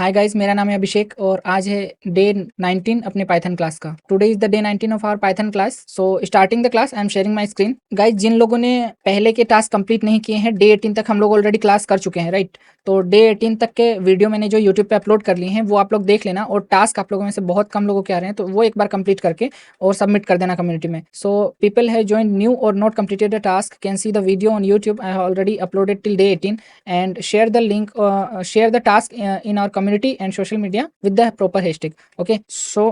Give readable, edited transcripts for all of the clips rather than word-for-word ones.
Hi guys, मेरा नाम है अभिषेक और आज है डे 19 अपने पाइथन क्लास का। Today is the day 19 of our Python class. So starting the class I am sharing my screen. Guys, जिन लोगों ने पहले के टास्क कंप्लीट नहीं किए हैं, डे 18 तक हम लोग ऑलरेडी क्लास कर चुके हैं, राइट। तो डे 18 तक के वीडियो मैंने जो यूट्यूब पे अपलोड कर लिए हैं वो आप लोग देख लेना, और टास्क आप लोगों में से बहुत कम लोगों के आ रहे हैं तो वो एक बार कंप्लीट करके और सबमिट कर देना कम्युनिटी में। So people have joined new or not completed the task can see the video on YouTube. I have already uploaded till day 18 and share the link, share the task in our community and social media with the proper hashtag. Okay, so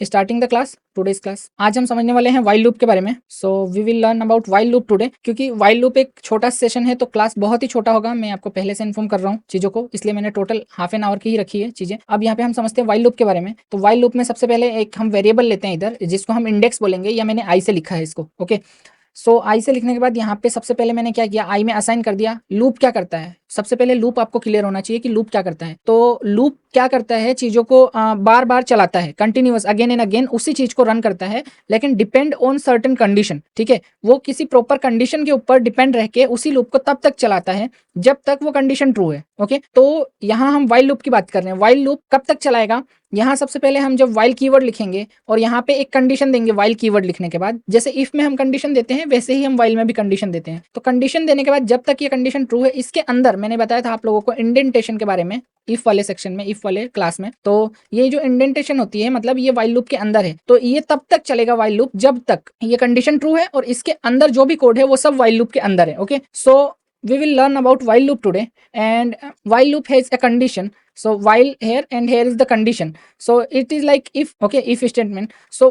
starting the class, today's class, आज हम समझने वाले हैं while loop के बारे में। so we will learn about while loop today। क्योंकि while loop एक छोटा सेशन है तो क्लास बहुत ही छोटा होगा, मैं आपको पहले से इन्फॉर्म कर रहा हूँ चीजों को, इसलिए मैंने टोटल हाफ एन आवर की ही रखी है चीजें। अब यहाँ पे हम समझते हैं while loop के बारे में। तो while loop में सबसे पहले एक हम वेरिएबल लेते हैं इधर, जिसको हम इंडेक्स बोलेंगे, या मैंने आई से लिखा है इसको। ओके, सो आई से लिखने के बाद यहाँ पे सबसे पहले मैंने क्या किया, आई में असाइन कर दिया। लूप क्या करता है, सबसे पहले लूप आपको क्लियर होना चाहिए कि लूप क्या करता है। तो लूप क्या करता है, चीजों को बार बार चलाता है, कंटिन्यूअस अगेन एंड अगेन उसी चीज को रन करता है, लेकिन डिपेंड ऑन सर्टेन कंडीशन। ठीक है, वो किसी प्रॉपर कंडीशन के ऊपर डिपेंड रह के उसी लूप को तब तक चलाता है जब तक वो कंडीशन ट्रू है। ओके, तो यहाँ हम वाइल लूप की बात कर रहे हैं। वाइल लूप कब तक चलाएगा, यहाँ सबसे पहले हम जब वाइल कीवर्ड लिखेंगे और यहाँ पे एक कंडीशन देंगे वाइल कीवर्ड लिखने के बाद, जैसे इफ में हम कंडीशन देते हैं वैसे ही हम वाइल में भी कंडीशन देते हैं। तो कंडीशन देने के बाद जब तक ये कंडीशन ट्रू है, इसके अंदर मैंने बताया था आप लोगों को इंडेंटेशन के बारे में इफ वाले सेक्शन में, इफ वाले क्लास में। तो ये जो इंडेंटेशन होती है मतलब ये वाइल लूप के अंदर है, तो ये तब तक चलेगा वाइल लूप जब तक ये कंडीशन ट्रू है और इसके अंदर जो भी कोड है वो सब वाइल लूप के अंदर है। Okay, so we will learn about while loop today, and while loop has a condition. So while here and here is the condition, so it is like if, okay, if statement. So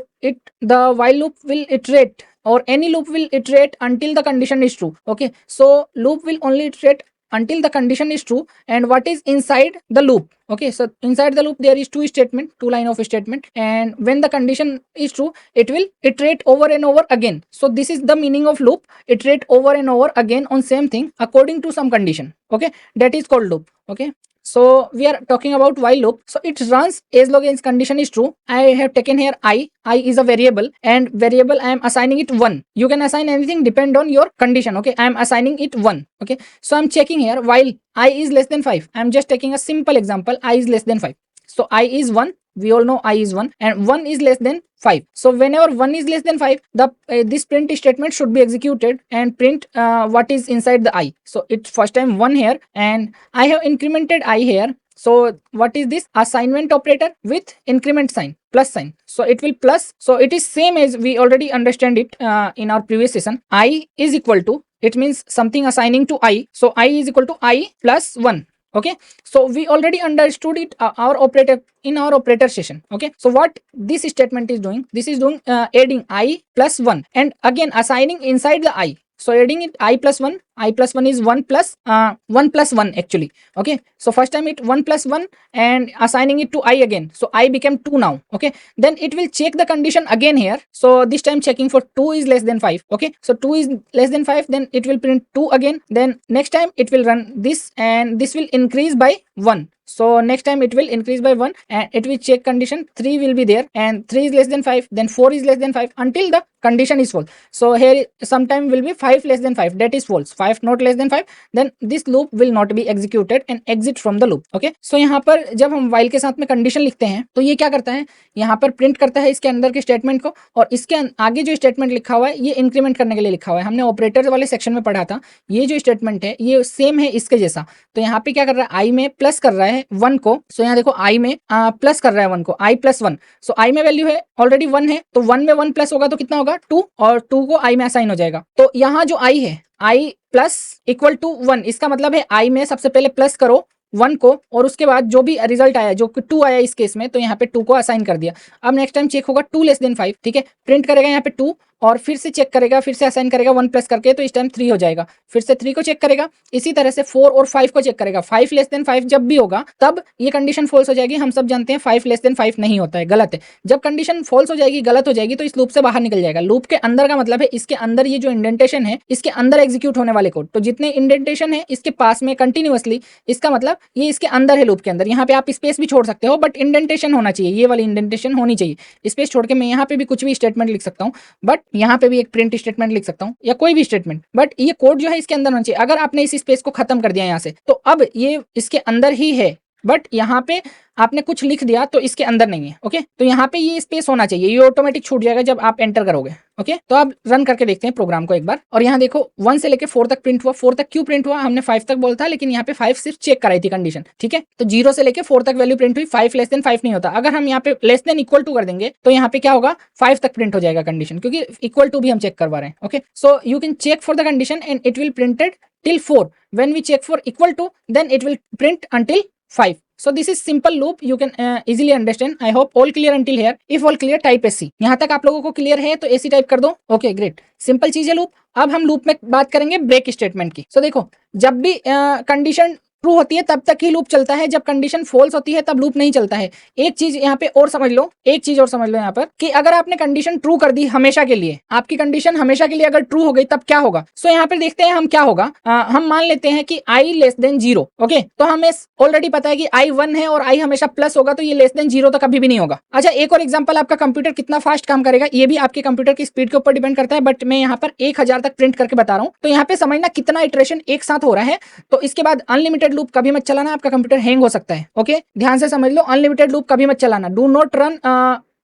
the while loop will iterate, or any loop will iterate until the condition is true. Okay, so loop will only iterate until the condition is true, and what is inside the loop. Okay, so inside the loop there is two line of statement, and when the condition is true it will iterate over and over again. So this is the meaning of loop, iterate over and over again on same thing according to some condition. Okay, that is called loop. Okay, so we are talking about while loop. So it runs as long as condition is true. I have taken here I is a variable, and variable I am assigning it 1. You can assign anything depend on your condition. Okay, I am assigning it 1. Okay, so I am checking here while I is less than 5. I am just taking a simple example, I is less than 5. So I is 1, we all know I is 1, and 1 is less than 5. So whenever 1 is less than 5, the this print statement should be executed and print what is inside the I. So it's first time 1 here, and I have incremented I here. So what is this? Assignment operator with increment sign, plus sign. So it will plus. So it is same as we already understand it in our previous session. I is equal to, it means something assigning to I. So I is equal to I plus 1. Okay, so we already understood it our operator in our operator session. Okay, so what this statement is doing, this is doing adding I plus 1 and again assigning inside the I. So adding it I plus 1, I plus 1 is 1 plus 1 actually. Okay, so first time it 1 plus 1 and assigning it to I again. So I became 2 now. Okay, then it will check the condition again here. So this time checking for 2 is less than 5. Okay, so 2 is less than 5, then it will print 2 again. Then next time it will run this, and this will increase by 1. So next time it will increase by 1 and it will check condition 3 will be there, and 3 is less than 5, then 4 is less than 5 until the condition is false. So here sometime will be 5 less than 5, that is false. 5 not less than 5, then this loop will not be executed and exit from the loop. Okay, so यहाँ पर जब हम while के साथ में condition लिखते हैं तो ये क्या करता है, यहाँ पर प्रिंट करता है इसके अंदर के स्टेटमेंट को, और इसके आगे जो स्टेटमेंट लिखा हुआ है ये इंक्रीमेंट करने के लिए लिखा हुआ है। हमने ऑपरेटर वाले सेक्शन में पढ़ा था, ये जो स्टेटमेंट है ये सेम है इसके जैसा। तो यहाँ पे क्या कर रहा है, आई में प्लस कर रहा है 1 को। सो यहाँ देखो आई में प्लस कर रहा है 1 को, आई प्लस 1। सो आई में वैल्यू है ऑलरेडी 1 है, तो 1 में 1 प्लस होगा तो कितना होगा 2, और 2 को आई में असाइन हो जाएगा। तो यहाँ जो आई है, आई प्लस इक्वल टू 1, इसका मतलब है आई में सबसे पहले प्लस करो 1 को, और उसके बाद जो भी रिजल्ट आया, जो 2 आया इस केस में, तो यहाँ पे 2 को असाइन कर दिया। अब नेक्स्ट टाइम चेक होगा 2 लेस देन 5। ठीक है, प्रिंट करेगा यहाँ पे 2 और फिर से चेक करेगा, फिर से असाइन करेगा 1 प्लस करके, तो इस टाइम 3 हो जाएगा। फिर से 3 को चेक करेगा, इसी तरह से 4 और 5 को चेक करेगा। 5 लेस देन 5 जब भी होगा तब ये कंडीशन फॉल्स हो जाएगी। हम सब जानते हैं 5 लेस देन 5 नहीं होता है, गलत है। जब कंडीशन फॉल्स हो जाएगी, गलत हो जाएगी, तो इस लूप से बाहर निकल जाएगा। लूप के अंदर का मतलब है इसके अंदर ये जो इंडेंटेशन है, इसके अंदर एग्जीक्यूट होने वाले कोड। तो जितने इंडेंटेशन है इसके पास में कंटिन्यूअसली, इसका मतलब ये इसके अंदर है लूप के अंदर। यहाँ पे आप स्पेस भी छोड़ सकते हो, बट इंडेंटेशन होना चाहिए, ये वाली इंडेंटेशन होनी चाहिए। स्पेस छोड़ के मैं यहाँ पे भी कुछ भी स्टेटमेंट लिख सकता हूँ, बट यहाँ पे भी एक प्रिंट स्टेटमेंट लिख सकता हूँ या कोई भी स्टेटमेंट, बट ये कोड जो है इसके अंदर होना चाहिए। अगर आपने इस स्पेस को खत्म कर दिया यहाँ से, तो अब ये इसके अंदर ही है, बट यहाँ पे आपने कुछ लिख दिया तो इसके अंदर नहीं है। ओके, तो यहाँ पे ये स्पेस होना चाहिए, ये ऑटोमेटिक छूट जाएगा जब आप एंटर करोगे। ओके, तो आप रन करके देखते हैं प्रोग्राम को एक बार। और यहाँ देखो 1 से लेके 4 तक प्रिंट हुआ। 4 तक क्यों प्रिंट हुआ, हमने 5 तक बोला था, लेकिन यहाँ पे 5 सिर्फ चेक कराई थी कंडीशन। ठीक है, तो 0 से लेके 4 तक वैल्यू प्रिंट हुई, 5 लेस देन 5 नहीं होता। अगर हम यहाँ पे लेस देन इक्वल टू कर देंगे तो यहाँ पे क्या होगा, 5 तक प्रिंट हो जाएगा कंडीशन, क्योंकि इक्वल टू भी हम चेक करवा रहे हैं। Okay, so you can check for the condition and it will printed till 4. When we check for equal to, then it will print until 5. So this is simple loop, you can easily understand. I hope all clear until here. If all clear, type SC. यहाँ तक आप लोगों को clear है तो SC type कर दो। Okay great, simple चीज है लूप। अब हम लूप में बात करेंगे ब्रेक स्टेटमेंट की। सो देखो, जब भी कंडीशन ट्रू होती है तब तक ही लूप चलता है, जब कंडीशन फॉल्स होती है तब लूप नहीं चलता है। एक चीज यहाँ पे और समझ लो, एक चीज और समझ लो यहाँ पर कि अगर आपने कंडीशन ट्रू कर दी हमेशा के लिए, आपकी कंडीशन हमेशा के लिए अगर ट्रू हो गई तब क्या होगा। सो यहाँ पे देखते हैं हम क्या होगा। हम मान लेते हैं कि i लेस देन 0। ओके, तो हमें ऑलरेडी पता है कि i 1 है और i हमेशा प्लस होगा, तो ये लेस देन 0 तो कभी भी नहीं होगा। अच्छा, एक और एग्जाम्पल, आपका कंप्यूटर कितना फास्ट काम करेगा ये भी आपके कंप्यूटर की स्पीड के ऊपर डिपेंड करता है, बट मैं यहाँ पर 1000 तक प्रिंट करके बता रहा हूँ। तो यहाँ पे समझना कितना इटरेशन एक साथ हो रहा है। तो इसके बाद अनलिमिटेड लूप कभी मत चलाना, आपका कंप्यूटर हैंग हो सकता है। ओके, ध्यान से समझ लो, अनलिमिटेड लूप कभी मत चलाना। Do not run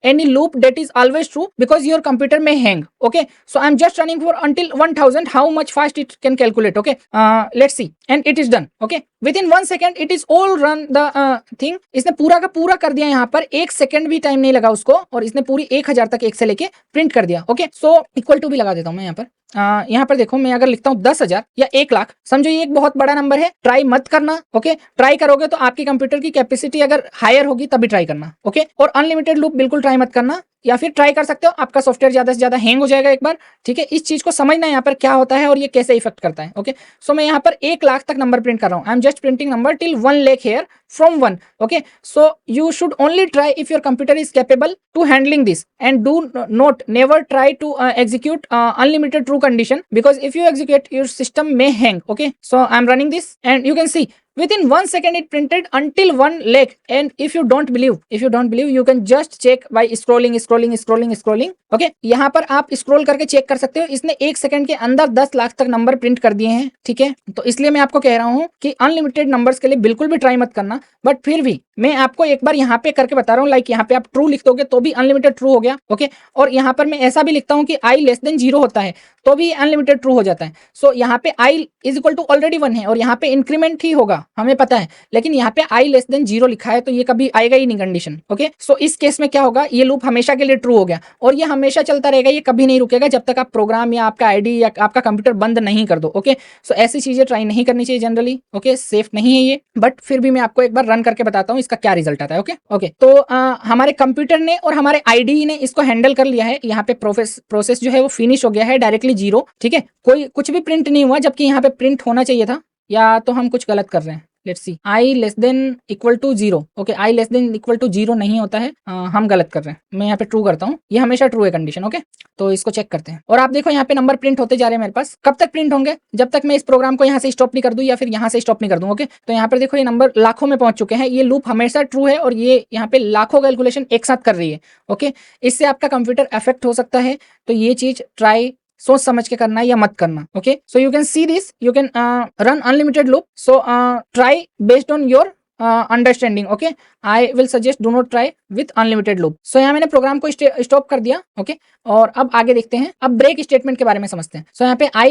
any loop that is always true because your computer may hang. Okay, so I'm just running for until 1000, how much fast it can calculate. Okay, let's see, and it is done. Okay, within 1 second it is all run the thing. इसने पूरा का पूरा कर दिया, यहाँ पर 1 second भी time नहीं लगा उसको, और इसने पूरी 1000 तक 1 से लेके प्रिंट कर दिया। ओके, सो इक्वल टू भी लगा देता हूँ मैं यहाँ पर। यहाँ पर देखो, मैं अगर लिखता हूँ 10,000 या 1 लाख, समझो ये एक बहुत बड़ा नंबर है, ट्राई मत करना। ओके, ट्राई करोगे तो आपकी कंप्यूटर की कैपेसिटी अगर हायर होगी तभी ट्राई करना। ओके, और अनलिमिटेड लूप बिल्कुल ट्राई मत करना, या फिर ट्राई कर सकते हो, आपका सॉफ्टवेयर ज्यादा से ज्यादा हैंग हो जाएगा एक बार। ठीक है, इस चीज को समझना यहाँ पर क्या होता है और ये कैसे इफेक्ट करता है। ओके, सो मैं यहाँ पर 1 लाख तक नंबर प्रिंट कर रहा हूँ। आई am just printing number till 1 lakh here from 1. Okay, so you should only try if your computer is capable to handling this, and do not never try to execute unlimited true condition, because if you execute your system may hang. Okay, so I'm running this and you can see within 1 second it printed until 1 lakh. And if you don't believe you can just check by scrolling. Okay, यहाँ पर आप scroll करके check कर सकते हो, इसने 1 second के अंदर 10 लाख तक नंबर प्रिंट कर दिए हैं। ठीक है, तो इसलिए मैं आपको कह रहा हूँ कि अनलिमिटेड नंबर्स के लिए बिल्कुल भी ट्राई मत करना, बट फिर भी मैं आपको एक बार यहाँ पे करके बता रहा हूँ। लाइक यहाँ पे आप ट्रू लिख दोगे तो भी अनलिमिटेड ट्रू हो गया। ओके, और यहाँ पर मैं ऐसा भी लिखता हूँ कि i लेस देन 0 होता है तो भी अनलिमिटेड ट्रू हो जाता है। सो यहाँ पे i is equal to already 1 है और यहाँ पे इंक्रीमेंट ही होगा, हमें पता है, लेकिन यहाँ पे i लेस देन 0 लिखा है तो ये कभी आएगा ही नहीं कंडीशन। ओके, सो इस केस में क्या होगा, ये लूप हमेशा के लिए ट्रू हो गया और ये हमेशा चलता रहेगा, ये कभी नहीं रुकेगा जब तक आप प्रोग्राम या आपका आईडी या आपका कंप्यूटर बंद नहीं कर दो। ओके, सो ऐसी चीजें ट्राई नहीं करनी चाहिए जनरली। ओके, सेफ नहीं है ये, बट फिर भी मैं आपको एक बार रन करके बताता हूँ इसका क्या रिजल्ट आता है। ओके, तो हमारे कंप्यूटर ने और हमारे आईडी ने इसको हैंडल कर लिया है। यहाँ पे प्रोसेस जो है वो फिनिश हो गया है डायरेक्टली 0। ठीक है, कोई कुछ भी प्रिंट नहीं हुआ, जबकि यहाँ पे प्रिंट होना चाहिए था, या तो हम कुछ गलत कर रहे हैं। Let's see, i less than equal to 0। Okay, i less than equal to 0 नहीं होता है, हम गलत कर रहे हैं। मैं यहाँ पे ट्रू करता हूँ, ये हमेशा ट्रू है कंडीशन। ओके, तो इसको चेक करते हैं और आप देखो यहाँ पे नंबर प्रिंट होते जा रहे हैं मेरे पास। कब तक प्रिंट होंगे, जब तक मैं इस प्रोग्राम को यहाँ से स्टॉप नहीं कर दूं या फिर यहाँ से स्टॉप नहीं कर दूं। ओके, तो यहाँ पर देखो ये नंबर लाखों में पहुंच चुके हैं, ये लूप हमेशा ट्रू है और ये यहाँ पे लाखों कैलकुलेशन एक साथ कर रही है। ओके, इससे आपका कंप्यूटर अफेक्ट हो सकता है, तो ये चीज ट्राई सोच समझ के करना है या मत करना। Okay, so you can see this, you can run unlimited loop, so try based on your understanding. Okay, I will suggest do not try with unlimited loop. So यहाँ मैंने प्रोग्राम को स्टॉप कर दिया। ओके, और अब आगे देखते हैं, अब ब्रेक स्टेटमेंट के बारे में समझते हैं। सो यहाँ पे i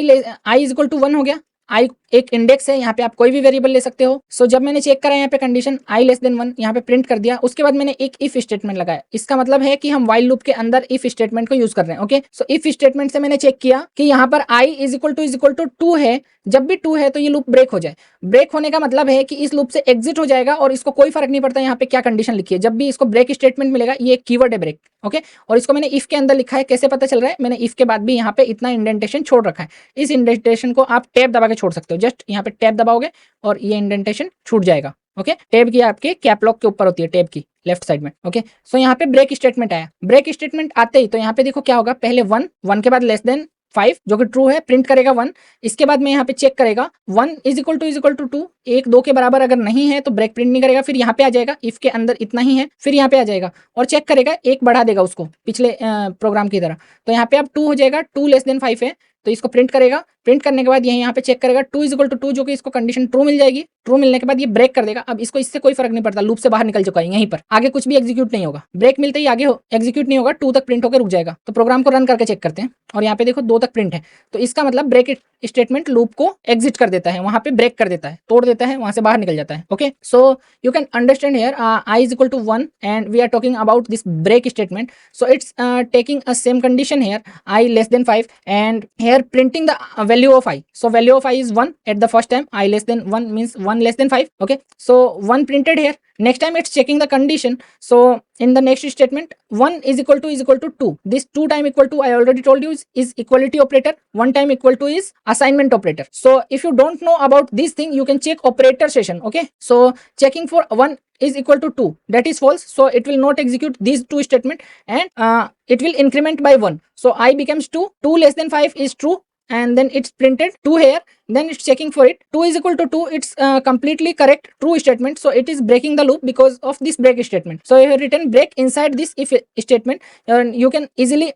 इज इक्वल टू 1 हो गया। i एक इंडेक्स है, यहाँ पे आप कोई भी वेरिएबल ले सकते हो। सो जब मैंने चेक करा यहाँ पे कंडीशन i लेस देन 1 यहाँ पे प्रिंट कर दिया, उसके बाद मैंने एक इफ स्टेटमेंट लगाया। इसका मतलब है कि हम व्हाइल लूप के अंदर इफ स्टेटमेंट को यूज कर रहे हैं। ओके, सो इफ स्टेटमेंट से मैंने चेक किया कि यहाँ पर i इज इक्वल टू 2 है। जब भी 2 है तो ये लूप ब्रेक हो जाए। ब्रेक होने का मतलब है कि इस लूप से एग्जिट हो जाएगा और इसको कोई फर्क नहीं पड़ता यहाँ पे क्या कंडीशन लिखी है। जब भी इसको ब्रेक स्टेटमेंट मिलेगा, ये एक कीवर्ड है ब्रेक। ओके, और इसको मैंने इफ के अंदर लिखा है। कैसे पता चल रहा है, मैंने इफ के बाद भी यहाँ पे इतना इंडेंटेशन छोड़ रखा है। इस इंडेंटेशन को आप टैब दबा के छोड़ सकते हो। जस्ट यहाँ पे टैब दबाओगे और ये इंडेंटेशन छूट जाएगा। ओके, टैब की आपके कैप लॉक के ऊपर होती है, टैब की लेफ्ट साइड में। ओके, सो यहाँ पे ब्रेक स्टेटमेंट आया। ब्रेक स्टेटमेंट आते ही तो यहाँ पे देखो क्या होगा, पहले 1 के बाद लेस देन 5 जो कि ट्रू है, प्रिंट करेगा 1। इसके बाद में यहाँ पे चेक करेगा 1 इज इक्वल टू 2, 1 2 के बराबर अगर नहीं है तो ब्रेक प्रिंट नहीं करेगा। फिर यहाँ पे आ जाएगा, इफ के अंदर इतना ही है, फिर यहाँ पे आ जाएगा और चेक करेगा, 1 बढ़ा देगा उसको पिछले प्रोग्राम की तरह। तो यहाँ पे अब 2 हो जाएगा, 2 लेस देन 5 है, तो इसको प्रिंट करेगा, प्रिंट करने के बाद ये यहाँ पे चेक करेगा 2 इज इक्वल टू 2, जो कि इसको कंडीशन ट्रू मिल जाएगी। ट्रू मिलने के बाद ये ब्रेक कर देगा। अब इसको इससे कोई फर्क नहीं पड़ता, लूप से बाहर निकल चुका है, यहीं पर आगे कुछ भी एग्जीक्यूट नहीं होगा। ब्रेक मिलते ही आगे एग्जीक्यूट नहीं होगा, 2 तक प्रिंट होकर रुक जाएगा। तो प्रोग्राम को रन करके चेक करते हैं और यहाँ पे देखो 2 तक प्रिंट है, तो इसका मतलब ब्रेक स्टेटमेंट लूप को एग्जिट कर देता है, वहां पे ब्रेक कर देता है, तोड़ देता है, वहां से बाहर निकल जाता है। Okay, so you can understand here I is equal to 1 and we are talking about this break statement. So it's taking a same condition here, I less than 5, and here printing the value of I. So value of I is 1 at the first time, I less than 1 means 1 less than 5. Okay, so 1 printed here. Next time it's checking the condition. So in the next statement, 1 is equal to 2. This 2 time equal to, I already told you, is equality operator. 1 time equal to is assignment operator. So if you don't know about this thing, you can check operator session. Okay, so checking for 1 is equal to 2, that is false, so it will not execute these 2 statement, and it will increment by 1. So I becomes 2, 2 less than 5 is true, and then it's printed 2 here, then it's checking for it, 2 is equal to 2, it's completely correct true statement, so it is breaking the loop because of this break statement. So you have written break inside this if statement, and you can easily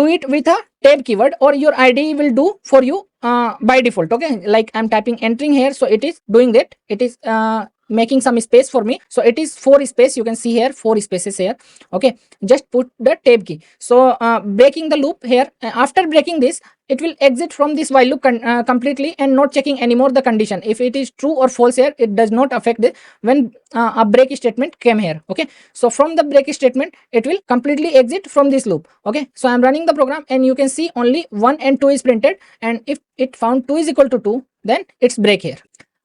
do it with a tab keyword, or your IDE will do for you by default. Okay, like I'm typing entering here, so it is doing that, it is making some space for me, so it is 4 space, you can see here 4 spaces here. Okay, just put the tab key. So breaking the loop here, after breaking this, it will exit from this while loop completely and not checking anymore the condition. If it is true or false here, it does not affect it when a break statement came here. Okay, so from the break statement, it will completely exit from this loop. Okay, so I'm running the program and you can see only 1 and 2 is printed, and if it found 2 is equal to 2, then it's break here.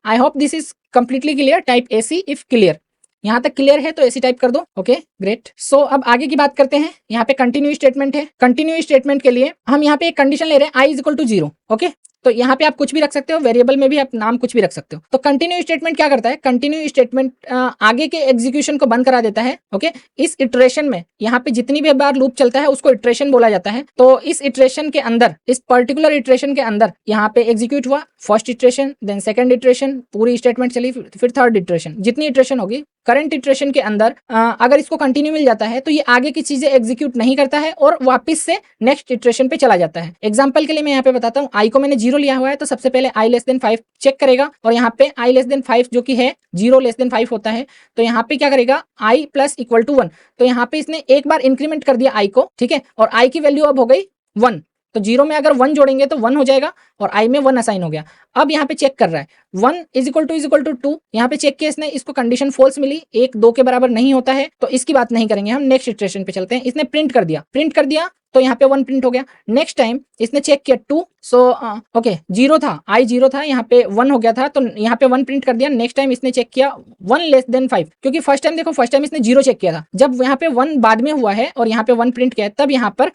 I hope this is completely clear. Type AC if clear. यहाँ तक clear है तो AC type कर दो। Okay, great. सो अब आगे की बात करते हैं। यहाँ पे कंटिन्यू स्टेटमेंट है। कंटिन्यू स्टेटमेंट के लिए हम यहाँ पे एक कंडीशन ले रहे हैं, i is equal to 0। Okay, तो यहाँ पे आप कुछ भी रख सकते हो, वेरिएबल में भी आप नाम कुछ भी रख सकते हो। तो कंटिन्यू स्टेटमेंट क्या करता है? कंटिन्यू स्टेटमेंट आगे के एग्जीक्यूशन को बंद करा देता है। ओके, इस इटरेशन में यहाँ पे जितनी भी बार लूप चलता है उसको इटरेशन बोला जाता है। तो इस इटरेशन के अंदर, इस पर्टिकुलर इटरेशन के अंदर यहाँ पे एग्जीक्यूट हुआ first iteration, then second iteration, पूरी स्टेटमेंट चली, फिर थर्ड इटरेशन, जितनी इटरेशन होगी करंट इटरेशन के अंदर अगर इसको कंटिन्यू मिल जाता है तो ये आगे की चीजें एग्जीक्यूट नहीं करता है और वापस से नेक्स्ट इटरेशन पे चला जाता है। एग्जांपल के लिए मैं यहाँ पे बताता हूँ, आई को मैंने 0 लिया हुआ है, तो सबसे पहले आई लेस देन 5 चेक करेगा, और यहाँ पे आई लेस देन 5 जो कि है 0 लेस देन 5 होता है, तो यहाँ पे क्या करेगा, आई प्लस इक्वल टू 1। तो यहाँ पे इसने एक बार इंक्रीमेंट कर दिया आई को, ठीक है, और आई की वैल्यू अब हो गई 1। तो 0 में अगर 1 जोड़ेंगे तो 1 हो जाएगा और i में 1 असाइन हो गया। अब यहाँ पे चेक कर रहा है 1 इज इक्वल टू 2, यहाँ पे चेक किया इसने, इसको कंडीशन फॉल्स मिली, 1 2 के बराबर नहीं होता है, तो इसकी बात नहीं करेंगे, हम नेक्स्ट इटरेशन पे चलते हैं। इसने प्रिंट कर दिया तो यहाँ पे 1 प्रिंट हो गया। नेक्स्ट टाइम इसने चेक किया 2, सो ओके 0 था, आई 0 था, यहाँ पे 1 हो गया था, तो यहाँ पे 1 प्रिंट कर दिया। नेक्स्ट टाइम इसने चेक किया 1 लेस देन 5, क्योंकि फर्स्ट टाइम देखो, फर्स्ट टाइम इसने 0 चेक किया था, जब यहाँ पे 1 बाद में हुआ है और यहाँ पे 1 प्रिंट किया है, तब यहाँ पर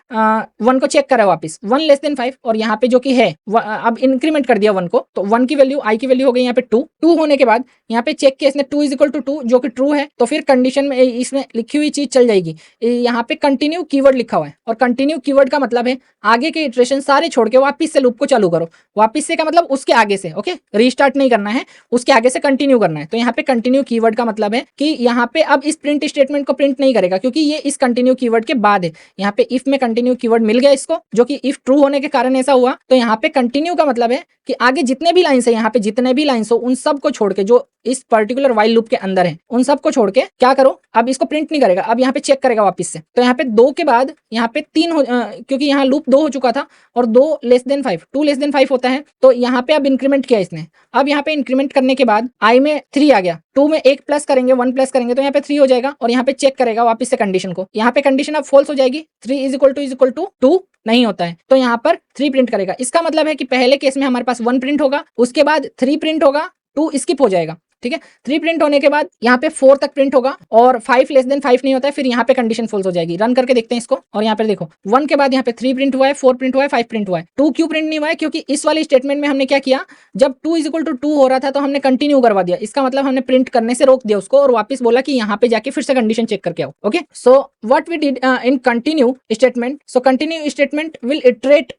1 को चेक करा वापस 1 लेस देन 5, और यहाँ पे जो कि है अब इंक्रीमेंट कर दिया 1 को, तो 1 की वैल्यू, आई की वैल्यू हो गई यहाँ पे 2 होने के बाद यहाँ पे चेक किया इसने 2 इज इक्वल टू 2 जो कि ट्रू है, तो फिर कंडीशन में इसमें लिखी हुई चीज चल जाएगी। यहाँ पे कंटिन्यू कीवर्ड लिखा हुआ है, और कंटिन्यू कीवर्ड का मतलब है आगे के इटरेशन सारे छोड़ के वापस से लूप को चालू करो। वापस से का मतलब उसके आगे से, ओके, रीस्टार्ट नहीं करना है, उसके आगे से कंटिन्यू करना है। तो यहाँ पे कंटिन्यू कीवर्ड का मतलब है कि यहाँ पे अब इस प्रिंट स्टेटमेंट को प्रिंट नहीं करेगा, क्योंकि ये इस कंटिन्यू कीवर्ड के बाद है। यहाँ पे इफ में कंटिन्यू कीवर्ड मिल गया इसको, जो कि इफ ट्रू होने के कारण ऐसा हुआ। तो यहाँ पे कंटिन्यू का मतलब है कि आगे जितने भी लाइन्स है, यहाँ पे जितने भी लाइन्स हो उन सब को छोड़ के, जो इस पर्टिकुलर वाइल लूप के अंदर है, उन सब को छोड़ के क्या करो, अब इसको प्रिंट नहीं करेगा, अब यहाँ पे चेक करेगा वापस से। तो यहाँ पे 2 के बाद यहाँ पे 3 क्योंकि यहाँ लूप 2 हो चुका था और 2 लेस देन 5, 2 लेस देन 5 होता है, तो यहाँ पे अब इंक्रीमेंट किया इसने। अब यहाँ पे इंक्रीमेंट करने के बाद आई में 3 आ गया, 2 में 1 प्लस करेंगे, 1 प्लस करेंगे तो यहाँ पे 3 हो जाएगा, और यहाँ पे चेक करेगा वापस से कंडीशन को। यहाँ पे कंडीशन अब फॉल्स हो जाएगी, 3 इज इक्वल टू 2 नहीं होता है, तो यहाँ पर 3 प्रिंट करेगा। इसका मतलब है कि पहले केस में हमारे पास 1 प्रिंट होगा, उसके बाद 3 प्रिंट होगा, 2 स्किप हो जाएगा, ठीक है। 3 प्रिंट होने के बाद यहाँ पे 4 तक प्रिंट होगा, और 5 लेस देन 5 नहीं होता है, फिर यहाँ पे कंडीशन फॉल्स हो जाएगी। रन करके देखते हैं इसको, और यहाँ पे देखो 1 के बाद यहाँ पे 3 प्रिंट हुआ है, 4 प्रिंट हुआ है, 5 प्रिंट हुआ है। 2 क्यों प्रिंट नहीं हुआ है? क्योंकि इस वाले स्टेटमेंट में हमने क्या किया, जब 2 इज इक्वल टू 2 हो रहा था तो हमने कंटिन्यू करवा दिया। इसका मतलब हमने प्रिंट करने से रोक दिया उसको, और वापस बोला कि यहाँ पे जाके फिर से कंडीशन चेक करके आओ। Okay, so what we did in continue statement, so continue statement will iterate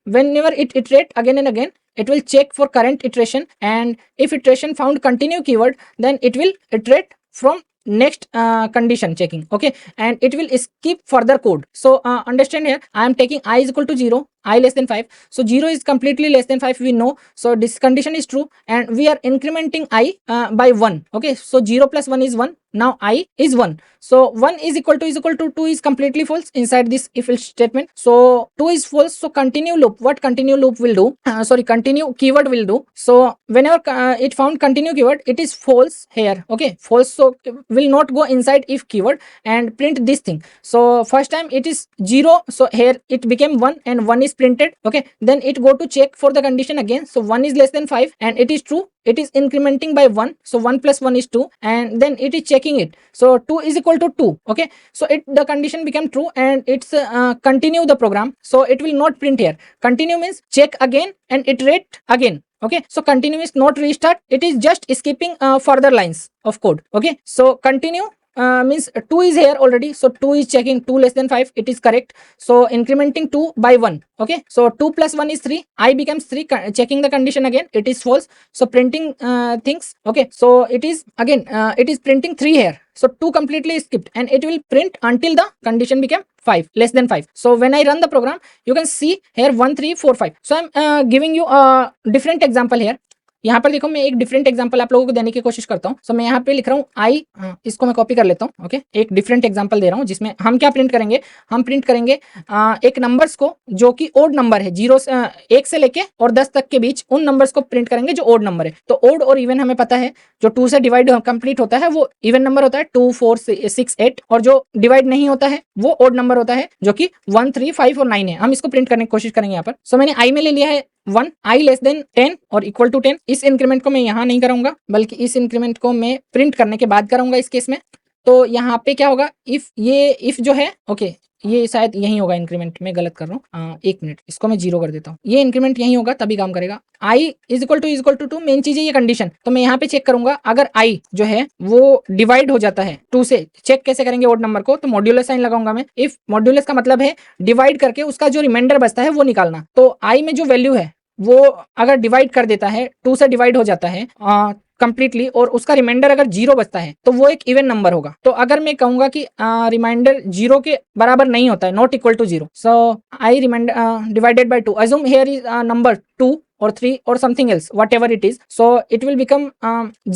whenever it iterate again and again, it will check for current iteration, and if iteration found continue keyword, then it will iterate from next condition checking, okay, and it will skip further code. So understand here, I am taking I is equal to 0, I less than 5. So 0 is completely less than 5, we know. So this condition is true, and we are incrementing I by 1. Okay, so 0 plus 1 is 1. Now I is 1. So 1 is equal to 2 is completely false inside this if else statement. So 2 is false. So continue loop, what continue loop will do, continue keyword will do. So whenever it found continue keyword, it is false here. Okay, false, so will not go inside if keyword and print this thing. So first time it is 0, so here it became 1 and 1 is printed. Okay, then it go to check for the condition again. So 1 is less than 5 and it is true, it is incrementing by 1. So 1 plus 1 is 2, and then it is checking it. So 2 is equal to 2. Okay, so the condition became true, and it's continue the program. So it will not print here. Continue means check again and iterate again. Okay, so continue is not restart, it is just skipping further lines of code. Okay, so continue means 2 is here already, so 2 is checking 2 less than 5, it is correct. So incrementing 2 by 1. Okay, so 2 plus 1 is 3, I becomes 3, checking the condition again, it is false. So printing things. Okay, so it is again it is printing 3 here. So 2 completely skipped, and it will print until the condition became 5 less than 5. So when I run the program, you can see here 1 3 4 5. So I'm giving you a different example here. यहाँ पर देखो, मैं एक different example आप लोगों को देने की कोशिश करता हूँ. सो मैं यहाँ पे लिख रहा हूँ आई, इसको मैं कॉपी कर लेता हूँ. ओके, एक डिफरेंट एग्जांपल दे रहा हूँ जिसमें हम क्या प्रिंट करेंगे, हम प्रिंट करेंगे एक नंबर्स को जो कि ओड नंबर है, 1 से लेके और 10 तक के बीच उन नंबर्स को प्रिंट करेंगे जो ओड नंबर है. तो ओड और इवन हमें पता है, जो 2 से डिवाइड कंप्लीट होता है वो इवन नंबर होता है, 2 4 6 8, और जो डिवाइड नहीं होता है वो ओड नंबर होता है, जो कि 1 3 5 और 9 है. हम इसको प्रिंट करने की कोशिश करेंगे यहाँ पर. सो मैंने आई में ले लिया है 1, आई लेस देन 10 और इक्वल टू 10. इस इंक्रीमेंट को मैं यहाँ नहीं कराऊंगा, बल्कि इस इंक्रीमेंट को मैं प्रिंट करने के बाद कराऊंगा इस केस में. तो यहाँ पे क्या होगा, इफ जो है, ओके, ये शायद यही होगा इंक्रीमेंट, मैं गलत कर रहा हूँ. 1 मिनट, इसको मैं 0 कर देता हूँ. ये इंक्रीमेंट यही होगा तभी काम करेगा. I is equal to 2, main चीज है ये कंडीशन. तो मैं यहाँ पे चेक करूंगा, अगर आई जो है वो डिवाइड हो जाता है 2 से. चेक कैसे करेंगे ओड नंबर को, तो मॉड्यूलस साइन लगाऊंगा मैं. इफ मॉड्यूलस का मतलब है डिवाइड करके उसका जो रिमाइंडर बचता है वो निकालना. तो आई में जो वैल्यू है वो अगर डिवाइड कर देता है, 2 से डिवाइड हो जाता है कंप्लीटली, और उसका रिमाइंडर अगर 0 बचता है तो वो एक इवन नंबर होगा. तो अगर मैं कहूंगा कि रिमाइंडर 0 के बराबर नहीं होता है, not equal to 0, so I remainder divided by 2, assume here is number 2 or 3 or something else, whatever it is. So it will become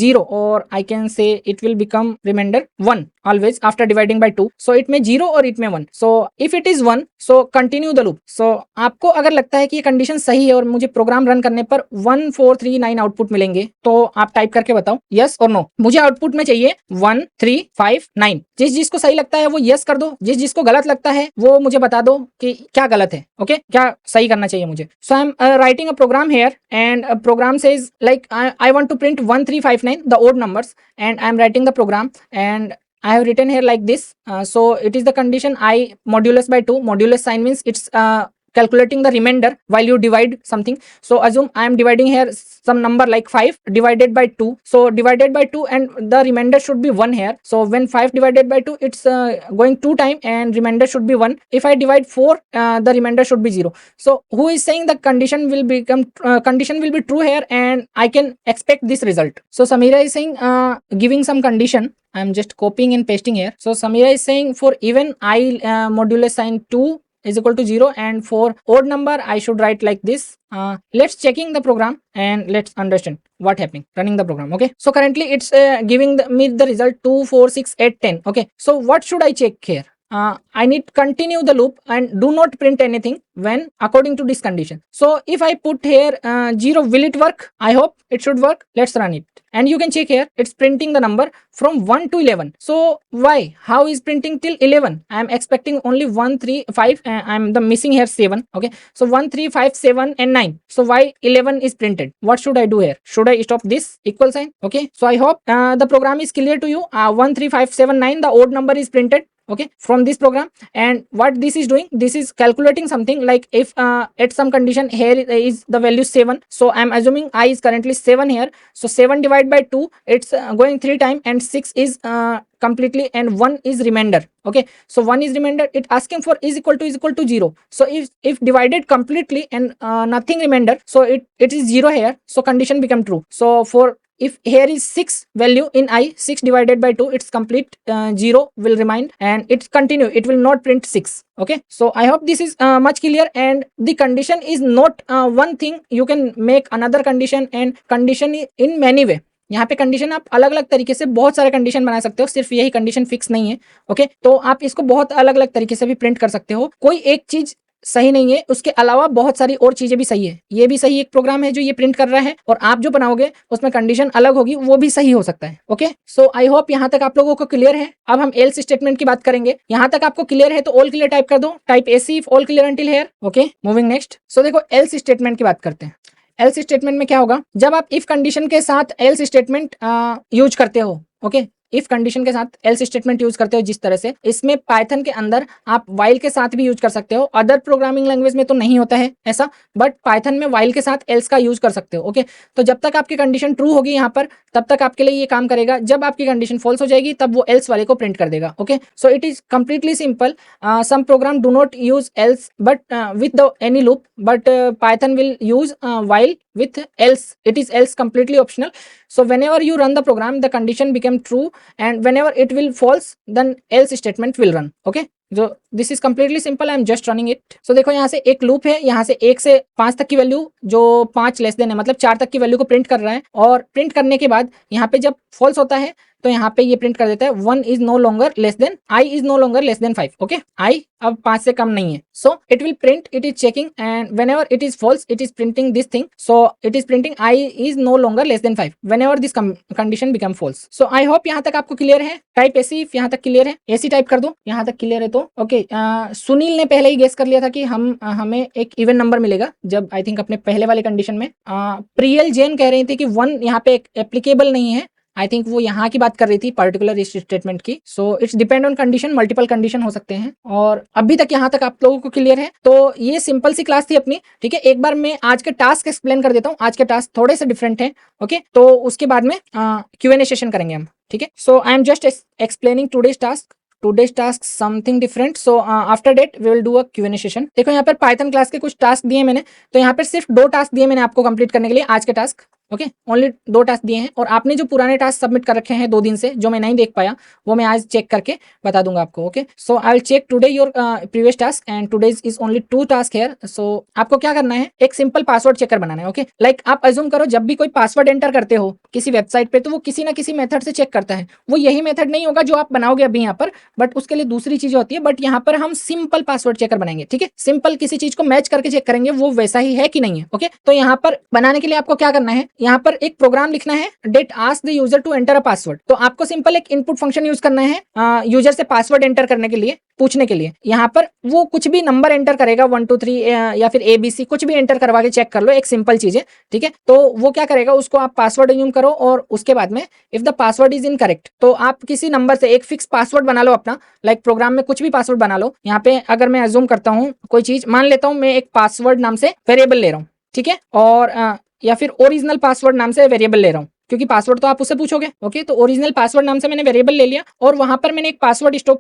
0, or I can say it will become remainder 1 always after dividing by 2. So it may 0 or it may 1. So if it is 1, so continue the loop. So आपको अगर लगता है कि ये condition सही है और मुझे प्रोग्राम रन करने पर 1 4 3 9 आउटपुट मिलेंगे, तो आप टाइप करके बताओ यस और नो. मुझे आउटपुट में चाहिए 1 3 5 9. जिस जिसको सही लगता है वो यस कर दो, जिस जिसको गलत लगता है वो मुझे बता दो कि क्या गलत है. ओके, क्या सही करना चाहिए मुझे. So I am writing a program here, and a program says like I want to print 1 3 5 9, the odd numbers, and I am writing the program, and I have written here like this. So it is the condition I modulus by 2. Modulus sign means it's calculating the remainder while you divide something. So assume I am dividing here some number like 5 divided by 2. So divided by 2 and the remainder should be 1 here. So when 5 divided by 2, it's going 2 time and remainder should be 1. If I divide 4, the remainder should be 0. So who is saying the condition will be true here, and I can expect this result. So Samira is saying giving some condition. I'm just copying and pasting here. So Samira is saying for even I modulus sign 2 is equal to 0, and for odd number I should write like this. Let's checking the program and let's understand what happening running the program. Okay, so currently it's giving me the result 2 4 6 8 10. Okay, so what should I check here? I need continue the loop and do not print anything when according to this condition. So if I put here 0, will it work? I hope it should work. Let's run it, and you can check here it's printing the number from 1 to 11. So why, how is printing till 11? I am expecting only 1 3 5, I'm the missing here 7. Okay, so 1 3 5 7 and 9. So why 11 is printed? What should I do here? Should I stop this equal sign? Okay, so I hope the program is clear to you. 1 3 5 7 9, the odd number is printed. Okay, from this program, and what this is doing, this is calculating something like if at some condition here is the value 7. So I'm assuming I is currently 7 here. So 7 divided by 2, it's going 3 time, and 6 is completely, and 1 is remainder. Okay, so 1 is remainder, it asking for is equal to 0. So if divided completely and nothing remainder, so it is 0 here, so condition become true. So for if here is 6 value in I, 6 divided by 2, it's complete 0 will remain and it continue, it will not print 6. Okay, so I hope this is much clear. And the condition is not one thing, you can make another condition and condition in many way. यहाँ पे condition आप अलग अलग तरीके से बहुत सारे condition बना सकते हो, सिर्फ यही कंडीशन फिक्स नहीं है। ओके, तो आप इसको बहुत अलग अलग तरीके से भी प्रिंट कर सकते हो, कोई एक चीज सही नहीं है, उसके अलावा बहुत सारी और चीजें भी सही है। ये भी सही एक प्रोग्राम है जो ये प्रिंट कर रहा है, और आप जो बनाओगे उसमें कंडीशन अलग होगी, वो भी सही हो सकता है। ओके, सो आई होप यहाँ तक आप लोगों को क्लियर है। अब हम एल्स स्टेटमेंट की बात करेंगे। यहाँ तक आपको क्लियर है तो ऑल क्लियर टाइप कर दो, type AC if all clear until here. Okay, moving next. So देखो एल्स स्टेटमेंट की बात करते हैं। एल्स स्टेटमेंट में क्या होगा, जब आप इफ कंडीशन के साथ एल्स स्टेटमेंट यूज करते हो। ओके, इफ कंडीशन के साथ एल्स स्टेटमेंट यूज करते हो, जिस तरह से इसमें पाइथन के अंदर आप व्हाइल के साथ भी यूज कर सकते हो। अदर प्रोग्रामिंग लैंग्वेज में तो नहीं होता है ऐसा, बट पाइथन में व्हाइल के साथ एल्स का यूज कर सकते हो। ओके, तो जब तक आपकी कंडीशन ट्रू होगी यहाँ पर, तब तक आपके लिए ये काम करेगा। जब आपकी कंडीशन फॉल्स हो जाएगी, तब वो एल्स वाले को प्रिंट कर देगा। Okay, so it is completely simple. Some program do not use else but with the any loop, but Python will use while with else. It is else completely optional. So whenever you run the program, the condition become true, and whenever it will false, then else statement will run. Okay, so this is completely simple. I am just running it. So देखो यहाँ से एक loop है, यहाँ से 1 से 5 तक की वैल्यू, जो 5 लेस देन है, मतलब 4 तक की वैल्यू को प्रिंट कर रहा है। और प्रिंट करने के बाद यहाँ पे जब फॉल्स होता है तो यहाँ पे ये प्रिंट कर देता है 1 is no longer less than, I is no longer less than 5। Okay, I अब 5 से कम नहीं है। So it will print, it is checking, and whenever it is false, it is printing this thing. So it is printing I is no longer less than 5 whenever this condition become false. So I hope यहाँ तक आपको clear है। Type AC if यहाँ तक clear है, AC type कर दो यहाँ तक क्लियर है तो। ओके, सुनील ने पहले ही गेस कर लिया था कि हमें एक इवन नंबर मिलेगा, जब आई थिंक अपने पहले वाले कंडीशन में। प्रियल जैन कह रही थी कि 1 यहाँ पे एप्लीकेबल नहीं है। आई थिंक वो यहाँ की बात कर रही थी, पर्टिकुलर इस स्टेटमेंट की। So it's depend on condition, multiple condition हो सकते हैं। और अभी तक यहाँ तक आप लोगों को क्लियर है। तो ये सिंपल सी क्लास थी अपनी। ठीक है, एक बार मैं आज के टास्क एक्सप्लेन कर देता हूँ। आज के टास्क थोड़े से डिफरेंट है। ओके, तो उसके बाद में Q&A सेशन करेंगे हम। ठीक है, so I am just explaining today's task. Today's task something different, so after that we will do a Q&A session। देखो यहाँ पर पाइथन क्लास के कुछ टास्क दिए मैंने, तो यहाँ पर सिर्फ 2 टास्क दिए मैंने आपको कंप्लीट करने के लिए आज के टास्क। ओके, ओनली 2 टास्क दिए हैं, और आपने जो पुराने टास्क सबमिट कर रखे हैं 2 दिन से, जो मैं नहीं देख पाया, वो मैं आज चेक करके बता दूंगा आपको। Okay, so I will check today your previous task and today is only 2 task here. So आपको क्या करना है, एक सिंपल पासवर्ड चेकर बनाना है। ओके, लाइक आप अज्यूम करो जब भी कोई पासवर्ड एंटर करते हो किसी वेबसाइट पे, तो वो किसी ना किसी मेथड से चेक करता है। वो यही मेथड नहीं होगा जो आप बनाओगे अभी यहाँ पर, बट उसके लिए दूसरी चीज होती है। बट यहाँ पर हम सिंपल पासवर्ड चेकर बनाएंगे। ठीक है, सिंपल किसी चीज को मैच करके चेक करेंगे वो वैसा ही है कि नहीं है। ओके, तो यहाँ पर बनाने के लिए आपको क्या करना है, यहाँ पर एक प्रोग्राम लिखना है, that ask the user to enter a password. तो आपको सिंपल एक इनपुट फंक्शन यूज करना है यूजर से पासवर्ड एंटर करने के लिए, पूछने के लिए। यहाँ पर वो कुछ भी नंबर एंटर करेगा, 1 2 3 या फिर ABC, कुछ भी एंटर करवा के चेक कर लो, एक सिंपल चीज है। ठीक है, तो वो क्या करेगा, उसको आप पासवर्ड अज्यूम करो, और उसके बाद में if the password is incorrect, तो आप किसी नंबर से एक फिक्स पासवर्ड बना लो अपना, लाइक प्रोग्राम में कुछ भी पासवर्ड बना लो। यहाँ पे अगर मैं अज्यूम करता हूँ कोई चीज, मान लेता हूँ मैं एक पासवर्ड नाम से वेरिएबल ले रहा हूँ। ठीक है, और या फिर ओरिजिनल पासवर्ड नाम से वेरिएबल ले रहा हूँ, क्योंकि पासवर्ड तो आप उससे पूछोगे। ओके, तो ओरिजिनल पासवर्ड नाम से मैंने वेरिएबल ले लिया, और वहां पर मैंने एक पासवर्ड स्टोर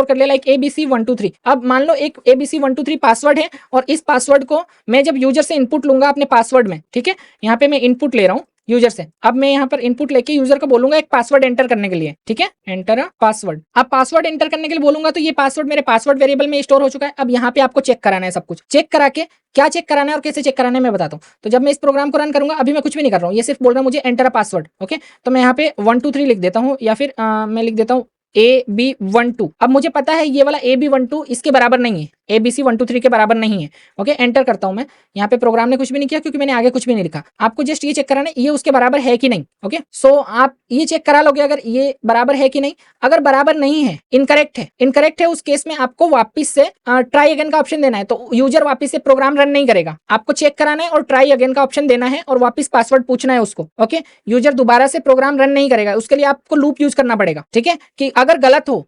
कर लिया, लाइक ABC 1 2 3। अब मान लो एक ABC 1 2 3 पासवर्ड है, और इस पासवर्ड को मैं जब यूजर से इनपुट लूंगा अपने पासवर्ड में, ठीक है, यहाँ पे मैं इनपुट ले रहा हूँ यूजर से। अब मैं यहाँ पर इनपुट लेके यूजर को बोलूंगा एक पासवर्ड एंटर करने के लिए। ठीक है, एंटर अ पासवर्ड। अब पासवर्ड एंटर करने के लिए बोलूंगा, तो ये पासवर्ड मेरे पासवर्ड वेरिएबल में स्टोर हो चुका है। अब यहाँ पे आपको चेक कराना है, सब कुछ चेक करा के, क्या चेक कराना है और कैसे चेक कराना है मैं बताता हूँ। तो जब मैं इस प्रोग्राम को रन करूंगा, अभी मैं कुछ भी नहीं कर रहा हूँ, ये सिर्फ बोल रहा हूँ मुझे एंटर अ पासवर्ड। ओके, तो मैं यहाँ पे 1 2 3 लिख देता हूँ, या फिर मैं लिख देता हूँ AB12। अब मुझे पता है ये वाला AB12 इसके बराबर नहीं है, ABC 1 2 3 के बराबर नहीं है। ओके, एंटर करता हूं मैं। यहाँ पे प्रोग्राम ने कुछ भी नहीं किया, क्योंकि मैंने आगे कुछ भी नहीं लिखा। आपको जस्ट ये चेक कराना है ये उसके बराबर है कि नहीं। ओके, सो आप ये चेक करा लोगे अगर ये बराबर है कि नहीं। अगर बराबर नहीं है, इनकरेक्ट है, उस केस में आपको वापिस से ट्राई अगेन का ऑप्शन देना है। तो यूजर वापिस से प्रोग्राम रन नहीं करेगा, आपको चेक कराना है और ट्राई अगेन का ऑप्शन देना है, और वापिस पासवर्ड पूछना है उसको। ओके, यूजर दोबारा से प्रोग्राम रन नहीं करेगा, उसके लिए आपको लूप यूज करना पड़ेगा। ठीक है, कि अगर गलत हो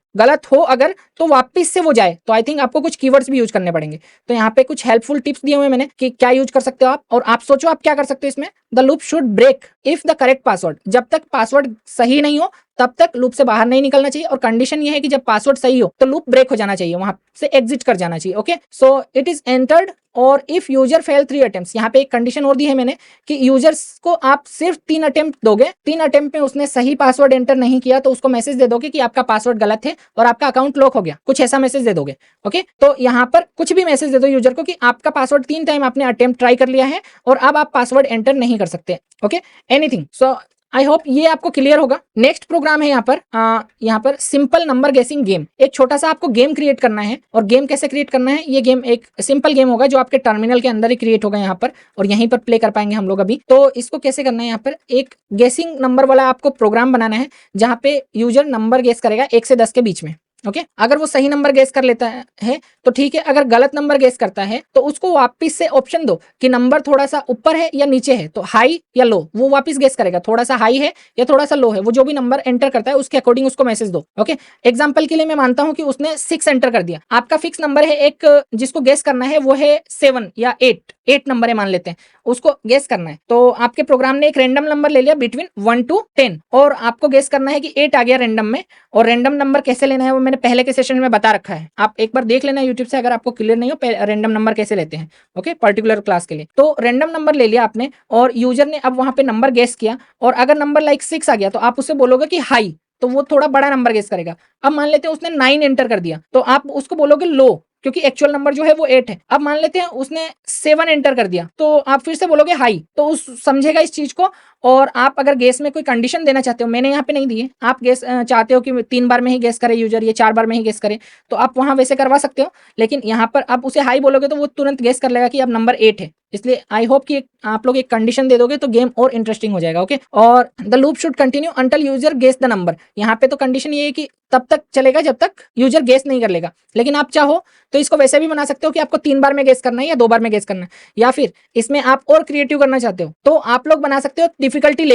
अगर, तो वापस से वो जाए, तो आई थिंक आपको कुछ कीवर्ड्स भी यूज करने पड़ेंगे। तो यहाँ पे कुछ हेल्पफुल टिप्स दिए हुए मैंने कि क्या यूज कर सकते हो आप, और आप सोचो आप क्या कर सकते हो इसमें। The loop should break if the correct password. जब तक पासवर्ड सही नहीं हो तब तक लूप से बाहर नहीं निकलना चाहिए, और कंडीशन ये है कि जब पासवर्ड सही हो तो लूप ब्रेक हो जाना चाहिए, वहां से एग्जिट कर जाना चाहिए। Okay, so it is entered और इफ यूजर फेल 3 अटेम्प्ट्स, यहाँ पे एक कंडीशन और दी है मैंने कि यूजर्स को आप सिर्फ 3 अटेम्प्ट दोगे, 3 अटेम्प्ट में उसने सही पासवर्ड एंटर नहीं किया तो उसको मैसेज दे दोगे कि आपका पासवर्ड गलत है और आपका अकाउंट लॉक हो गया, कुछ ऐसा मैसेज दे दोगे। ओके, तो यहाँ पर कुछ भी मैसेज दे दो यूजर को कि आपका पासवर्ड 3 टाइम आपने अटेम्प्ट ट्राई कर लिया है और अब आप पासवर्ड एंटर नहीं कर सकते। Okay, anything. So I hope ये आपको क्लियर होगा। नेक्स्ट प्रोग्राम है यहाँ पर सिंपल नंबर गेसिंग गेम। एक छोटा सा आपको गेम क्रिएट करना है, और गेम कैसे क्रिएट करना है, ये गेम एक सिंपल गेम होगा जो आपके टर्मिनल के अंदर ही क्रिएट होगा यहाँ पर, और यहीं पर प्ले कर पाएंगे हम लोग अभी। तो इसको कैसे करना है, यहाँ पर एक गेसिंग नंबर वाला आपको प्रोग्राम बनाना है जहाँ पे यूजर नंबर गेस करेगा 1 से 10 के बीच में। ओके, अगर वो सही नंबर गेस कर लेता है तो ठीक है, अगर गलत नंबर गेस करता है तो उसको वापस से ऑप्शन दो कि नंबर थोड़ा सा ऊपर है या नीचे है, तो हाई या लो, वो वापस गेस करेगा थोड़ा सा हाई है या थोड़ा सा लो है, वो जो भी नंबर एंटर करता है उसके अकॉर्डिंग उसको मैसेज दो। ओके, एग्जांपल के लिए मैं मानता हूं कि उसने 6 एंटर कर दिया, आपका फिक्स नंबर है एक जिसको गेस करना है वो है 7 या 8 नंबर है मान लेते हैं, उसको गेस करना है। तो आपके प्रोग्राम ने एक रैंडम नंबर ले लिया बिटवीन 1 to 10 और आपको गेस करना है कि 8 आ गया रैंडम में, और रैंडम नंबर कैसे लेना है वो मैंने पहले के सेशन में बता रखा है, आप एक बार देख लेना यूट्यूब से अगर आपको क्लियर नहीं हो रैंडम नंबर कैसे लेते हैं। ओके, पर्टिकुलर क्लास के लिए तो रैंडम नंबर ले लिया आपने और यूजर ने अब वहां पे नंबर गेस किया, और अगर नंबर लाइक 6 आ गया तो आप उससे बोलोगे कि हाई, तो वो थोड़ा बड़ा नंबर गेस करेगा। अब मान लेते हैं उसने 9 एंटर कर दिया तो आप उसको बोलोगे लो, क्योंकि एक्चुअल नंबर जो है वो 8 है। अब मान लेते हैं उसने 7 एंटर कर दिया तो आप फिर से बोलोगे हाई, तो उस समझेगा इस चीज को। और आप अगर गेस में कोई कंडीशन देना चाहते हो, मैंने यहाँ पे नहीं दी है, आप गेस चाहते हो कि 3 बार में ही गेस करे यूजर, ये 4 बार में ही गेस करे, तो आप वहां वैसे करवा सकते हो, लेकिन यहाँ पर आप उसे हाई बोलोगे तो वो तुरंत गेस कर लेगा कि अब नंबर 8 है। इसलिए आई होप कि आप लोग एक कंडीशन दे दोगे तो गेम और इंटरेस्टिंग हो जाएगा। ओके, और the loop should continue until user guess the number. यहाँ पे तो कंडीशन ये है कि तब तक चलेगा जब तक यूजर गेस नहीं कर लेगा, लेकिन आप चाहो तो इसको वैसे भी बना सकते हो कि आपको 3 बार में गेस करना है या 2 बार में गेस करना है, या फिर इसमें आप और क्रिएटिव करना चाहते हो तो आप लोग बना सकते हो डिफिकल्टी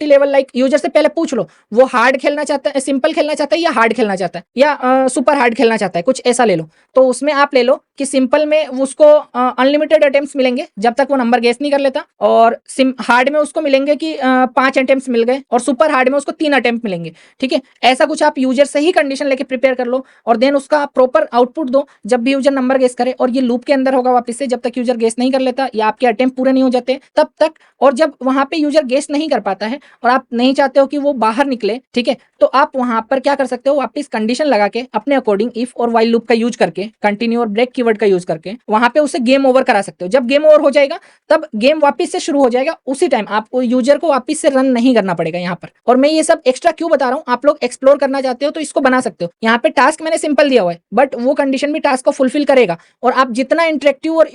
लेवल लाइक यूजर से पहले पूछ लो वो हार्ड खेलना चाहता है, सिंपल खेलना चाहता है या हार्ड खेलना चाहता है, या सुपर हार्ड खेलना चाहता है, कुछ ऐसा ले लो। तो उसमें आप ले लो कि सिंपल में उसको अनलिमिटेड अटेम्प्ट्स मिलेंगे जब तक वो नंबर गेस नहीं कर लेता, और हार्ड में उसको मिलेंगे कि 5 अटेम्प्ट्स मिल गए, और सुपर हार्ड में उसको 3 अटेम्प्ट मिलेंगे। ठीक है, ऐसा कुछ आप यूजर से ही कंडीशन लेके प्रिपेयर कर लो और देन उसका प्रॉपर आउटपुट दो जब भी यूजर नंबर गेस करे, और ये लूप के अंदर होगा वापस से जब तक यूजर गेस नहीं कर लेता या आपके अटेम्प्ट पूरे नहीं हो जाते तब तक। और जब वहां पे यूजर गेस नहीं कर पाता है और आप नहीं चाहते हो कि वो बाहर निकले, ठीक है, तो आप वहां पर क्या कर सकते हो, वापस कंडीशन लगा के अपने अकॉर्डिंग इफ और व्हाइल लूप का यूज करके, कंटिन्यू और ब्रेक कीवर्ड का यूज करके वहां पे उसे गेम ओवर करा सकते हो। जब गेम ओवर हो जाएगा तब गेम वापस से शुरू हो जाएगा, उसी टाइम आपको यूजर को वापस से रन नहीं करना पड़ेगा यहाँ पर। और मैं ये सब एक्स्ट्रा क्यों बता रहा हूँ, आप लोग एक्सप्लोर करना चाहते हो तो इसको बना सकते हो। यहाँ पे टास्क मैंने सिंपल दिया हुआ है बट वो कंडीशन भी टास्क को फुलफिल करेगा, और आप जितना इंटरेक्टिव और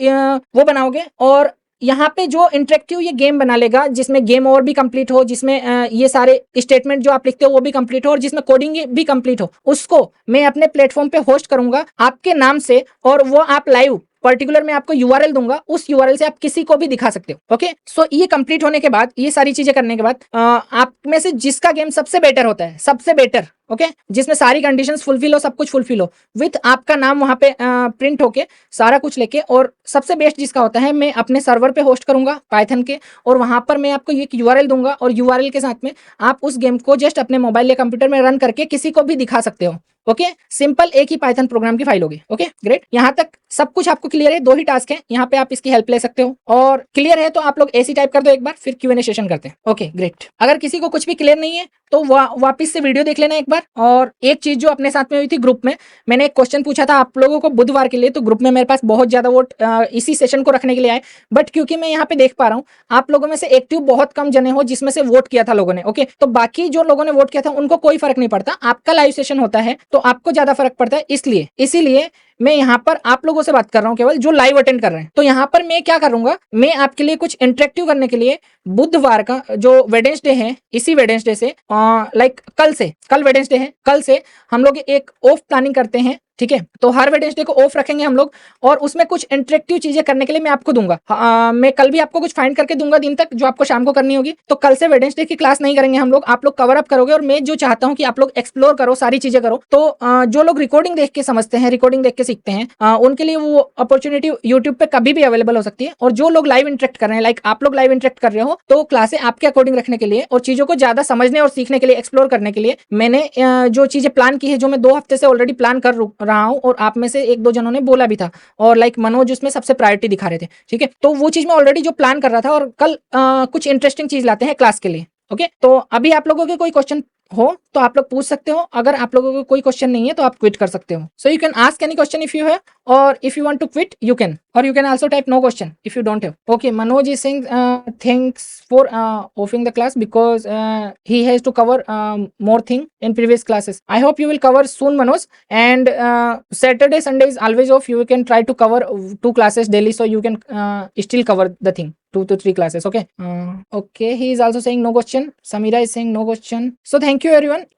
वो बनाओगे, और यहाँ पे जो इंटरेक्टिव ये गेम बना लेगा जिसमें गेम ओवर भी कंप्लीट हो, जिसमें ये सारे स्टेटमेंट जो आप लिखते हो वो भी कंप्लीट हो, और जिसमें कोडिंग भी कंप्लीट हो, उसको मैं अपने प्लेटफॉर्म पे होस्ट करूंगा आपके नाम से, और वो आप लाइव पर्टिकुलर मैं आपको यूआरएल दूंगा, उस यूआरएल से आप किसी को भी दिखा सकते हो। ओके, सो ये कंप्लीट होने के बाद, ये सारी चीजें करने के बाद आप में से जिसका गेम सबसे बेटर होता है, सबसे बेटर, ओके, जिसमें सारी कंडीशंस फुलफिल हो, सब कुछ फुलफिल हो, विथ आपका नाम वहां पे प्रिंट होके सारा कुछ लेके, और सबसे बेस्ट जिसका होता है मैं अपने सर्वर पे होस्ट करूंगा पाइथन के, और वहां पर मैं आपको ये यूआरएल दूंगा, और यूआरएल के साथ में आप उस गेम को जस्ट अपने मोबाइल या कंप्यूटर में रन करके किसी को भी दिखा सकते हो। ओके, सिंपल एक ही पाइथन प्रोग्राम की फाइल होगी। ओके, ग्रेट, यहाँ तक सब कुछ आपको क्लियर है। 2 ही टास्क हैं, यहाँ पे आप इसकी हेल्प ले सकते हो, और क्लियर है तो आप लोग ऐसी टाइप कर दो एक बार, फिर क्यूएनए सेशन करते हैं। Okay, great. अगर किसी को कुछ भी क्लियर नहीं है तो वापस से वीडियो देख लेना एक बार। और एक चीज जो अपने साथ में हुई थी ग्रुप में, मैंने एक क्वेश्चन पूछा था आप लोगों को बुधवार के लिए, तो ग्रुप में मेरे पास बहुत ज्यादा वोट इसी सेशन को रखने के लिए आए, बट क्योंकि मैं यहाँ पे देख पा रहा हूँ आप लोगों में से एक्टिव बहुत कम जने हो जिसमें से वोट किया था लोगों ने। ओके, तो बाकी जो लोगों ने वोट किया था उनको कोई फर्क नहीं पड़ता, आपका लाइव सेशन होता है तो आपको ज्यादा फर्क पड़ता है, इसीलिए मैं यहाँ पर आप लोगों से बात कर रहा हूँ केवल जो लाइव अटेंड कर रहे हैं। तो यहाँ पर मैं क्या करूंगा, मैं आपके लिए कुछ इंटरेक्टिव करने के लिए बुधवार का जो वेडनेसडे है, इसी वेडनेसडे से लाइक कल वेडनेसडे है, कल से हम लोग एक ऑफ प्लानिंग करते हैं ठीक है, तो हर वेडनेसडे को ऑफ रखेंगे हम लोग, और उसमें कुछ इंटरेक्टिव चीजें करने के लिए मैं आपको दूंगा। मैं कल भी आपको कुछ फाइंड करके दूंगा दिन तक, जो आपको शाम को करनी होगी। तो कल से वेडनेसडे की क्लास नहीं करेंगे हम लोग, आप लोग कवर अप करोगे, और मैं जो चाहता हूँ कि आप लोग एक्सप्लोर करो, सारी चीजें करो। तो जो लोग रिकॉर्डिंग देख के समझते हैं, रिकॉर्डिंग देख के सीखते हैं, उनके लिए वो अपॉर्चुनिटी यूट्यूब पे कभी भी अवेलेबल हो सकती है। और जो लोग लाइव इंटरेक्ट कर रहे हैं, लाइक आप लोग लाइव इंटरेक्ट कर रहे हो, तो क्लासें आपके अकॉर्डिंग रखने के लिए और चीजों को ज्यादा समझने और सीखने के लिए, एक्सप्लोर करने के लिए मैंने जो चीजें प्लान की है, जो मैं 2 हफ्ते से ऑलरेडी प्लान कर रहा हूँ, और आप में से 1-2 जनों ने बोला भी था, और लाइक मनोज उसमें सबसे प्रायोरिटी दिखा रहे थे। ठीक है, तो वो चीज मैं ऑलरेडी जो प्लान कर रहा था, और कल कुछ इंटरेस्टिंग चीज लाते हैं क्लास के लिए। ओके, तो अभी आप लोगों के कोई क्वेश्चन हो तो आप लोग पूछ सकते हो, अगर आप लोगों को कोई क्वेश्चन नहीं है तो आप क्विट कर सकते हो। So you can ask any question if you have, or if you want to quit you can, or you can also type no question if you don't have. Okay, Manoj is saying thanks for offering the class because he has to cover more thing in previous classes. I hope you will cover soon, Manoj. And Saturday, Sunday is always off. You can try to cover 2 classes daily, so you can still cover the thing. 2 to 3 classes. Okay. Okay, he is also saying no question. Samira is saying no question. So thank you everyone.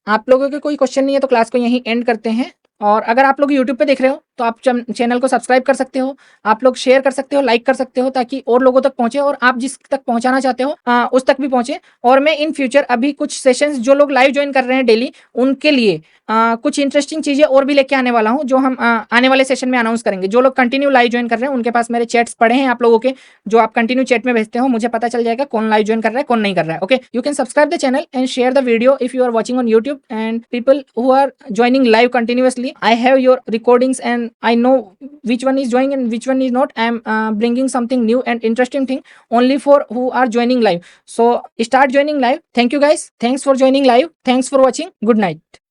आप लोगों के कोई question नहीं है तो class को यहीं and करते हैं। और अगर आप लोग यूट्यूब पे देख रहे हो तो आप चैनल को सब्सक्राइब कर सकते हो, आप लोग शेयर कर सकते हो, लाइक कर सकते हो, ताकि और लोगों तक पहुंचे, और आप जिस तक पहुंचाना चाहते हो उस तक भी पहुंचे। और मैं इन फ्यूचर अभी कुछ सेशंस जो लोग लाइव ज्वाइन कर रहे हैं डेली, उनके लिए कुछ इंटरेस्टिंग चीजें और भी लेके आने वाला हूं, जो हम आने वाले सेशन में अनाउंस करेंगे। जो लोग कंटिन्यू लाइव ज्वाइन कर रहे हैं उनके पास मेरे चैट्स पड़े हैं आप लोगों के, जो आप कंटिन्यू चैट में भेजते हो, मुझे पता चल जाएगा कौन लाइव ज्वाइन कर रहा है, कौन नहीं कर रहा है। Okay, you can subscribe the channel and share the video if you are watching on YouTube, and people who are joining live continuously, I have your recordings and I know which one is joining and which one is not. I am bringing something new and interesting thing only for who are joining live. So start joining live. Thank you guys, thanks for joining live, thanks for watching, good night.